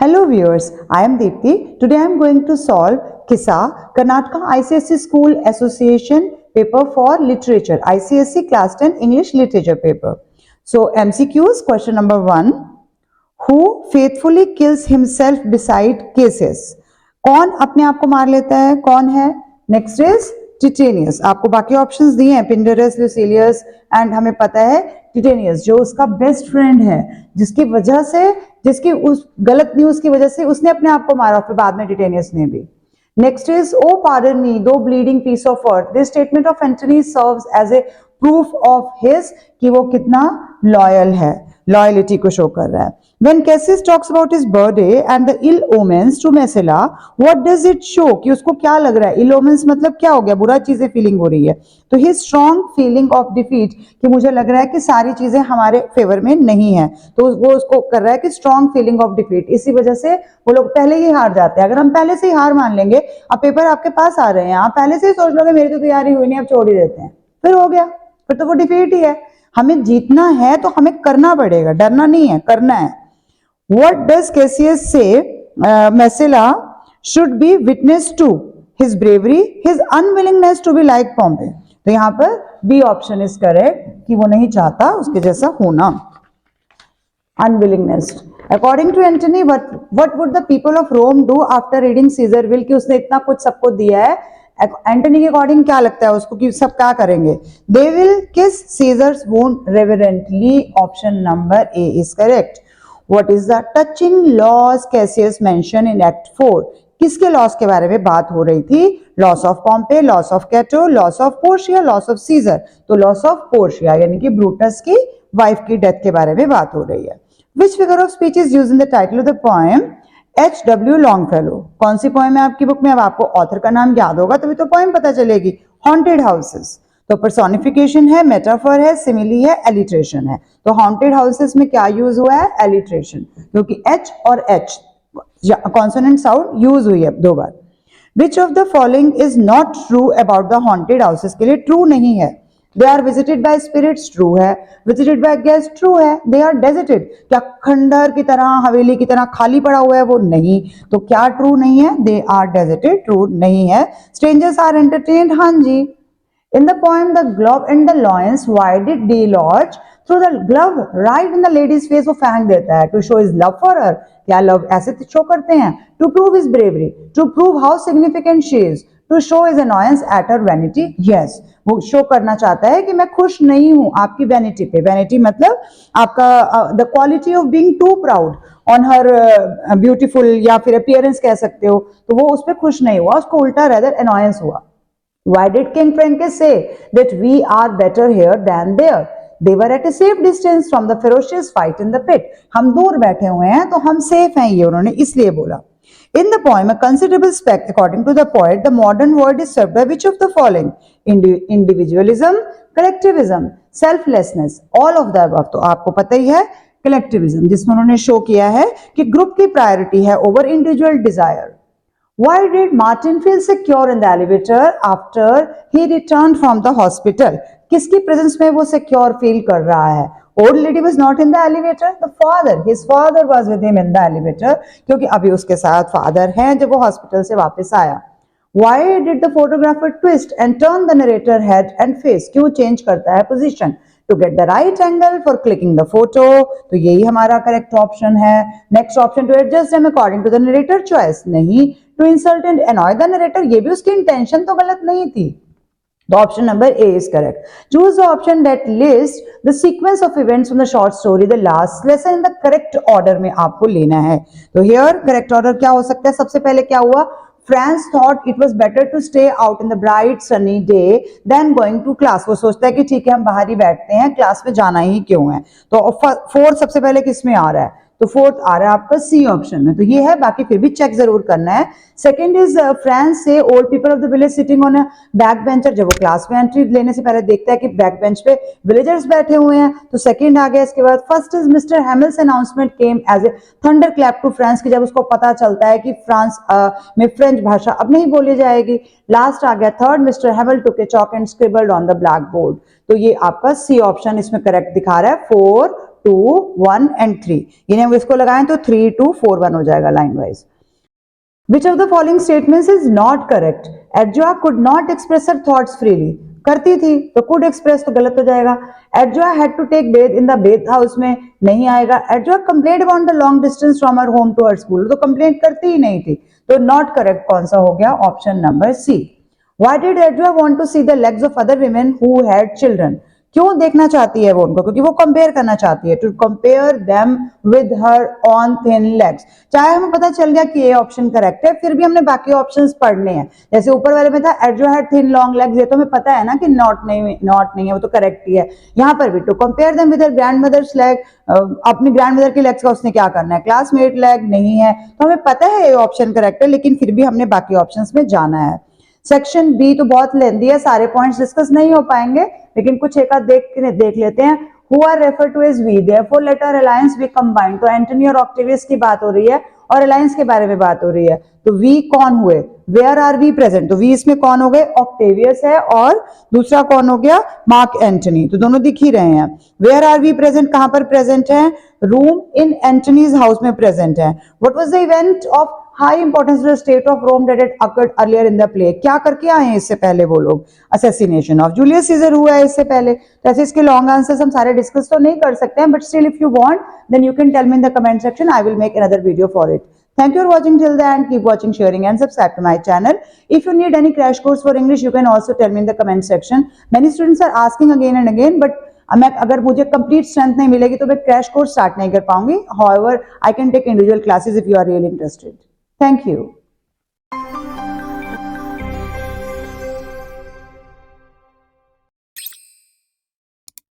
Hello viewers, I am Deepthi. Today I am going to solve KISA, Karnataka ICSE School Association paper for literature, ICSE class 10 English literature paper. So MCQs, question number 1. Who faithfully kills himself beside cases? कौन अपने आप को मार लेता है? कौन है? Next is Titinius. आपको बाकी ऑप्शंस दिए हैं, पिंडरस, लुसिलियस एंड हमें पता है टिटेनियस जो उसका बेस्ट फ्रेंड है, जिसकी वजह से, जिसकी उस गलत न्यूज की वजह से उसने अपने आप को मारा, फिर बाद में टिटेनियस ने भी. Next is O pardon me thou bleeding piece of earth. This statement of Antony serves as a proof of his कि वो कितना लॉयल है, लॉयलिटी को शो कर रहा है. When Cassis talks about his birthday and the ill omens to Messala, what does it show? कि उसको क्या लग रहा है? Ill omens मतलब क्या हो गया? बुरा चीजें फीलिंग हो रही है. तो his strong feeling of defeat कि मुझे लग रहा है कि सारी चीजें हमारे फेवर में नहीं है, तो वो उसको कर रहा है कि strong feeling of defeat. इसी वजह से वो लोग पहले ही हार जाते हैं. अगर हम पहले से ही हार मान लेंगे, अब पेपर आपके पास आ रहे हैं, आप पहले से ही सोच लोगे मेरी तो तैयारी हुई नहीं, अब छोड़ ही देते हैं, फिर हो गया, फिर तो वो डिफीट ही है. हमें जीतना है तो हमें करना पड़ेगा, डरना नहीं है, करना है. What does Cassius say Messala should be witness to? His bravery, his unwillingness to be like Pompey. तो यहाँ पर B ऑप्शन इज करेक्ट कि वो नहीं चाहता उसके जैसा होना. Unwillingness. According to Antony, what would the people of Rome do after reading Caesar will? कि उसने इतना कुछ सबको दिया है, एंटनी के अकॉर्डिंग क्या लगता है उसको कि सब क्या करेंगे? They will kiss Caesar's wound reverently. Option number A is correct. What is the touching laws Cassius mentioned in Act 4? किसके लॉस के बारे में बात हो रही थी? Loss of Pompey, loss of Cato, loss of Portia, loss of Caesar. तो loss of Portia यानी कि ब्रूटस की वाइफ की डेथ के बारे में बात हो रही है. Which figure of speech is used in the title of the poem H.W. Longfellow? कौन सी पोएम है आपकी बुक में? अब आपको ऑथर का नाम याद होगा तभी तो पोएम पता चलेगी. Haunted houses. तो पर्सोनिफिकेशन है, मेटाफर है, सिमिली है, एलिट्रेशन है. तो हॉन्टेड हाउसेस में क्या यूज हुआ है? एलिट्रेशन, क्योंकि एच और एच कॉन्सोनेंट साउंड यूज हुई है दो बार. Which of the following is not true about the haunted houses? के लिए ट्रू नहीं है. They are visited by spirits, true है. विजिटेड बाय गेस्ट, ट्रू है. दे आर डेजर्टेड, क्या खंडर की तरह, हवेली की तरह खाली पड़ा हुआ है? वो नहीं. तो क्या ट्रू नहीं है? दे आर डेजर्टेड, ट्रू नहीं है. स्ट्रेंजर्स आर एंटरटेन्ड, हाँ जी. In the poem The Glove and the Loins, why did Delorge throw the glove right in the lady's face? वो फेंक देता है to show his love for her. क्या love ऐसे show करते हैं? To prove his bravery, to prove how significant she is, to show his annoyance at her vanity. Yes, वो show करना चाहता है कि मैं खुश नहीं हूँ आपकी वैनिटी पे. वैनिटी मतलब आपका the quality of being too proud on her beautiful या फिर appearance कह सकते हो. तो वो उस पर खुश नहीं हुआ, उसको उल्टा rather annoyance हुआ. Why did King Francus say that we are better here than there? They were at a safe distance from the ferocious fight in the pit. हम दूर बैठे हुए हैं तो हम सेफ हैं, ये उन्होंने इसलिए बोला. In the poem, a considerable speck, according to the poet, the modern word is served by which of the following? Individualism, collectivism, selflessness, all of the above. तो आपको पता ही है collectivism, जिसमें उन्होंने शो किया है कि ग्रुप की प्रायोरिटी है over individual desire. Why did Martin feel secure in the elevator after he returned from the hospital? किसकी प्रेजेंस में वो सिक्योर फील कर रहा है? Old lady was not in the elevator. The father, his father was with him in the elevator. क्योंकि अभी उसके साथ फादर हैं जब वो हॉस्पिटल से वापस आया. Why did the photographer twist and turn the narrator head and face? क्यों चेंज करता है position? To get the right angle for clicking the photo. तो यही हमारा करेक्ट ऑप्शन है. Next option, to adjust them according to the narrator choice. नहीं. To insult and annoy the narrator, ये भी उसकी इंटेंशन तो गलत नहीं थी. The option number A is correct. Choose the option that lists the sequence of events from the short story, the last lesson in the correct order में आपको लेना है. तो here correct order क्या हो सकता है? सबसे पहले क्या हुआ? Franz thought it was better to stay out in the bright sunny day than going to class. वो सोचता है कि ठीक है हम बाहर ही बैठते हैं, क्लास में जाना ही क्यों है. तो फोर्थ सबसे पहले किस में आ रहा है? तो फोर्थ आ रहा है आपका सी ऑप्शन में. तो ये है, बाकी फिर भी चेक जरूर करना है. सेकंड इज फ्रांस से old people of the village sitting on a back bencher. जब वो क्लास में एंट्री लेने से पहले देखता है कि बैक बेंच पे विलेजर्स बैठे हुए हैं, तो सेकंड आ गया. इसके बाद first is Mister Hamel's announcement came as a thunder clap to France, कि जब उसको पता चलता है कि फ्रांस में फ्रेंच भाषा अब नहीं बोली जाएगी. लास्ट आ गया third, Mister Hamel took a chalk and scribbled on the blackboard. तो ये आपका सी ऑप्शन इसमें करेक्ट दिखा रहा है. 4, 2 1 एंड 3, यानी हम इसको लगाएं तो 3 2 4 1 हो जाएगा line wise. Which of the following statements is not correct? Adjoa could not express her thoughts freely. करती थी तो could express तो गलत हो जाएगा। Adjoa had to take bath in the bath house में नहीं आएगा। Adjoa complained about the long distance from her home to her school, तो complaint करती ही नहीं थी, तो not correct कौन सा हो गया? Option number C. Why did Adjoa want to see the legs of other women who had children? क्यों देखना चाहती है वो उनको? क्योंकि वो कंपेयर करना चाहती है, to compare them with her own thin legs. चाहे हमें पता चल गया कि ये ऑप्शन करेक्ट है, फिर भी हमने बाकी ऑप्शंस पढ़ने हैं। जैसे ऊपर वाले में था एड्जो हैड थिन लॉन्ग लेग्स, ये तो हमें पता है ना कि नॉट नहीं है, वो तो करेक्ट ही है। यहाँ पर भी to compare them with her grandmother's leg, अपनी ग्रैंड मदर की लेग्स का उसने क्या करना है? क्लासमेट लेग नहीं है, तो हमें पता है ये ऑप्शन करेक्ट है, लेकिन फिर भी हमने बाकी ऑप्शंस में जाना है। सेक्शन बी तो बहुत लेंदी है, सारे पॉइंट्स डिस्कस नहीं हो पाएंगे, लेकिन कुछ एक आध देख लेते हैं। Who are referred to as we, therefore let our alliance be combined। तो एंटनी और ऑक्टेवियस की बात हो रही है और अलायंस के बारे में बात हो रही है। तो वी कौन हुए? वेयर आर वी प्रेजेंट, तो वी इसमें कौन हो गए? ऑक्टेवियस है, और दूसरा कौन हो गया? Mark Antony. तो दोनों दिख ही रहे हैं। वेयर आर वी प्रेजेंट कहां पर प्रेजेंट है? रूम इन एंटनीज हाउस में प्रेजेंट है। What was the event of high importance to state of Rome that had occurred earlier in the play? क्या करके आए हैं इससे पहले वो लोग? असेसिनेशन ऑफ जूलियस सीजर हुआ है इससे पहले। तो ऐसे इसके लॉन्ग आंसर्स हम सारे डिस्कस तो नहीं कर सकते हैं, but still if you want then you can tell me in the comment section, I will make another video for it. Thank you for watching till the end. Keep watching, sharing and subscribe to my channel. If you need any crash course for English, you can also tell me in the comment section. Many students are asking again and again, but मैं अगर मुझे complete strength नहीं मिलेगी तो मैं crash course start नहीं कर पाऊंगी। However, I can take individual classes if you are really interested. Thank you.